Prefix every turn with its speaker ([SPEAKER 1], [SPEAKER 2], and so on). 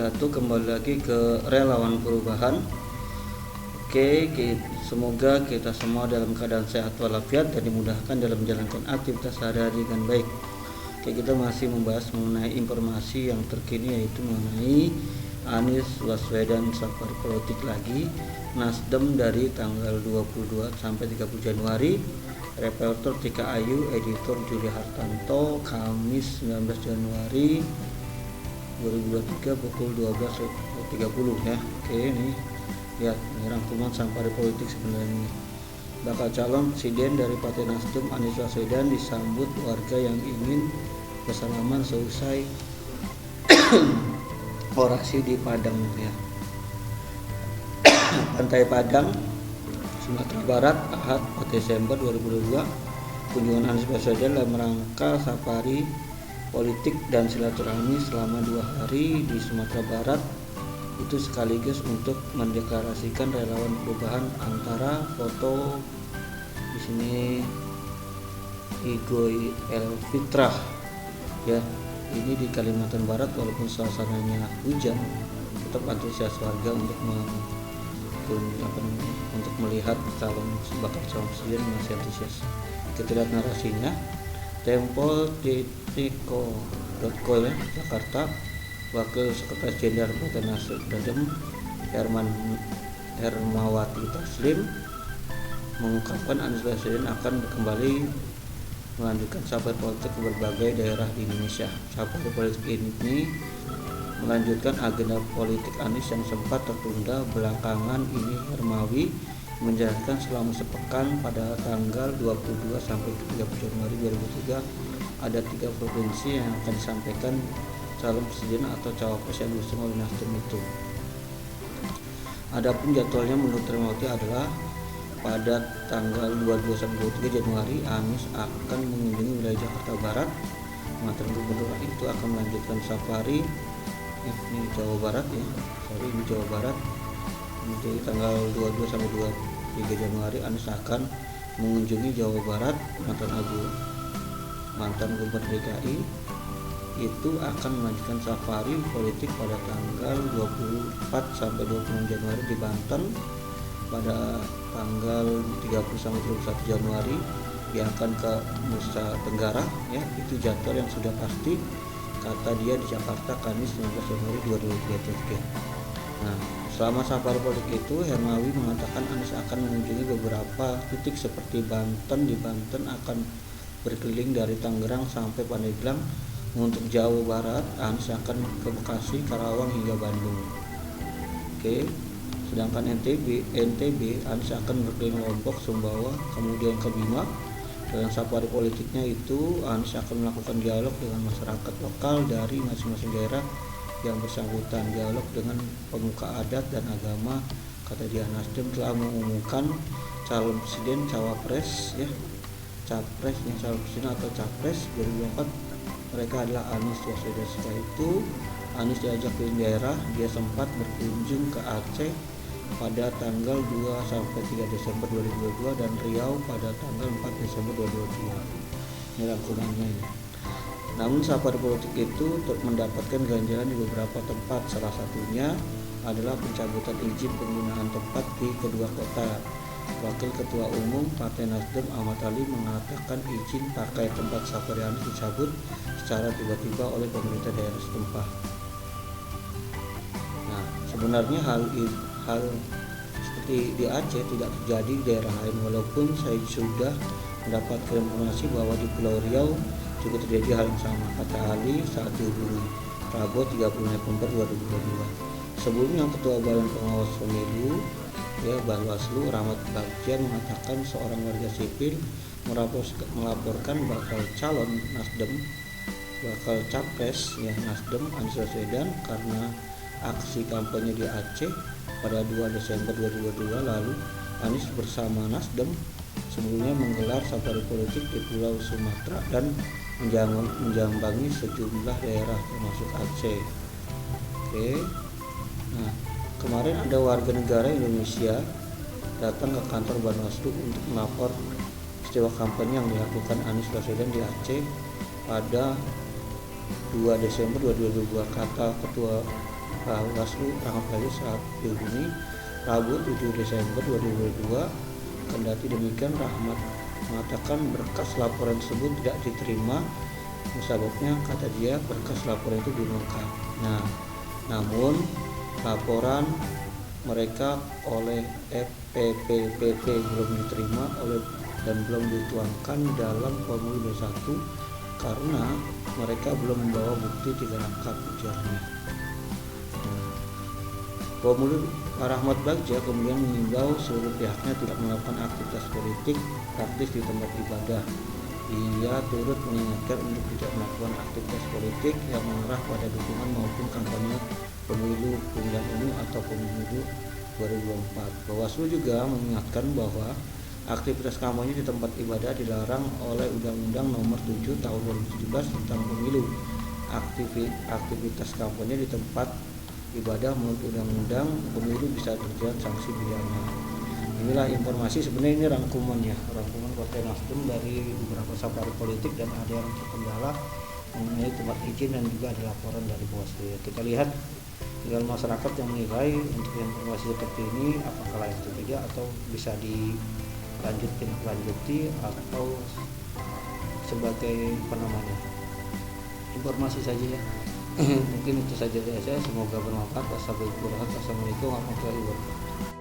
[SPEAKER 1] wabarakatuh. Kembali lagi ke Relawan Perubahan. Semoga kita semua dalam keadaan sehat walafiat dan dimudahkan dalam menjalankan aktivitas sehari-hari dengan baik. Kita masih membahas mengenai informasi yang terkini, yaitu mengenai Anies Baswedan safari politik lagi. Nasdem dari tanggal 22 sampai 30 Januari. Reporter Tika Ayu, editor Juli Hartanto, Kamis 19 Januari 2023 pukul 12.30 ya. Ini lihat, ini rangkuman safari politik sebenarnya. Bakal calon presiden dari Partai Nasdem Anies Baswedan disambut warga yang ingin bersalaman seusai orasi di Padang ya. Pantai Padang, Sumatera Barat, Ahad 4 Desember 2022. Kunjungan Anies Baswedan dalam rangka safari politik dan silaturahmi selama 2 hari di Sumatera Barat itu sekaligus untuk mendeklarasikan relawan perubahan. Antara foto di sini Igoy El Fitrah ya, ini di Kalimantan Barat. Walaupun suasananya hujan, tetap antusias warga untuk melihat bakal calon presiden masih antusias. Kita lihat narasinya. Tempo.co.co ya, Jakarta. Wakil Sekretaris Jenderal Partai Nasdem Hermawati Taslim mengungkapkan Anies Baswedan akan kembali melanjutkan safari politik ke berbagai daerah di Indonesia. Safari politik ini melanjutkan agenda politik Anies yang sempat tertunda belakangan ini. Hermawi menjalankan selama sepekan pada tanggal 22 sampai 30 Januari 2023 ada 3 provinsi yang akan disampaikan calon presiden atau cawapres yang diusung oleh Nasdem itu. Adapun jadwalnya menurut Hermawati adalah pada tanggal 22 sampai 23 Januari Anies akan mengunjungi wilayah Jakarta Barat. Mantan gubernur itu akan melanjutkan safari ini Jawa Barat ya. Ini Jawa Barat. Jadi tanggal 22 sampai 23 Januari Anies akan mengunjungi Jawa Barat. Mantan gubernur DKI itu akan melanjutkan safari politik pada tanggal 24 sampai 26 Januari di Banten. Pada tanggal 30 sampai 31 Januari dia akan ke Nusa Tenggara ya. Itu jadwal yang sudah pasti, kata dia, di Jakarta Kamis 19 Januari 2023. Nah, selama safari politik itu Hermawi mengatakan Anies akan mengunjungi beberapa titik seperti Banten. Di Banten akan berkeliling dari Tangerang sampai Pandeglang. Untuk Jawa Barat Anies akan ke Bekasi, Karawang hingga Bandung. Sedangkan NTB Anies akan berkeliling Lombok, Sumbawa, kemudian ke Bima. Dalam safari politiknya itu Anies akan melakukan dialog dengan masyarakat lokal dari masing-masing daerah yang bersangkutan. Dialog dengan pemuka adat dan agama. Kata dia, Nasdem telah mengumumkan calon presiden, cawapres ya, capresnya calon presiden atau capres 2024 mereka adalah Anies Baswedan. Setelah itu Anies diajak ke daerah. Dia sempat berkunjung ke Aceh pada tanggal 2 sampai 3 Desember 2022 dan Riau pada tanggal 4 Desember 2022. Ini rangkumannya ini. Namun safari politik itu mendapatkan ganjalan di beberapa tempat. Salah satunya adalah pencabutan izin penggunaan tempat di kedua kota. Wakil Ketua Umum Partai Nasdem Ahmad Ali mengatakan izin pakai tempat safari Anies dicabut secara tiba-tiba oleh pemerintah daerah setempat. Nah, sebenarnya hal seperti di Aceh tidak terjadi di daerah lain, walaupun saya sudah mendapatkan informasi bahwa di Pulau Riau juga terjadi hal yang sama, kata Ali saat dihubungi Rabu 30 November 2022. Sebelumnya Ketua Badan Pengawas Pemilu Bawaslu Rahmat Bagja mengatakan seorang warga sipil melaporkan bakal calon Nasdem, bakal capres ya Nasdem Anies Baswedan karena aksi kampanye di Aceh pada 2 Desember 2022 lalu. Anies bersama Nasdem sebelumnya menggelar safari politik di Pulau Sumatera dan menjambangi sejumlah daerah termasuk Aceh. Nah, kemarin ada warga negara Indonesia datang ke kantor Bawaslu untuk melapor peristiwa kampanye yang dilakukan Anies Baswedan di Aceh pada 2 Desember 2022. Kata Ketua Bawaslu Rahmat Baiz saat dihubungi Rabu 7 Desember 2022. Kendati demikian, Rahmat mengatakan berkas laporan tersebut tidak diterima. Sebabnya, kata dia, berkas laporan itu belum lengkap. Namun laporan mereka oleh FPPPT belum diterima dan belum dituangkan dalam formulir 21 karena mereka belum membawa bukti 3 lengkap, ujarnya. Formulir Rahmat Bagja kemudian mengimbau seluruh pihaknya tidak melakukan aktivitas politik praktis di tempat ibadah. Ia turut mengingatkan untuk tidak melakukan aktivitas politik yang mengarah pada dukungan maupun kampanye pemilu pemilihan umum atau pemilu 2024. Bawaslu juga mengingatkan bahwa aktivitas kampanye di tempat ibadah dilarang oleh Undang-Undang Nomor 7 Tahun 2017 tentang Pemilu. Aktivitas kampanye di tempat ibadah menurut Undang-Undang Pemilu bisa terjerat sanksi pidana. Inilah informasi, sebenarnya ini rangkuman Partai Nasdem dari beberapa safari politik, dan ada yang terkendala mengenai tempat izin dan juga ada laporan dari Bawaslu. Kita lihat tinggal masyarakat yang menilai untuk informasi seperti ini apakah layak atau tidak, atau bisa dilanjuti atau sebagai informasi saja ya. Mungkin itu saja dari saya, semoga bermanfaat. Wassalamualaikum warahmatullahi wabarakatuh.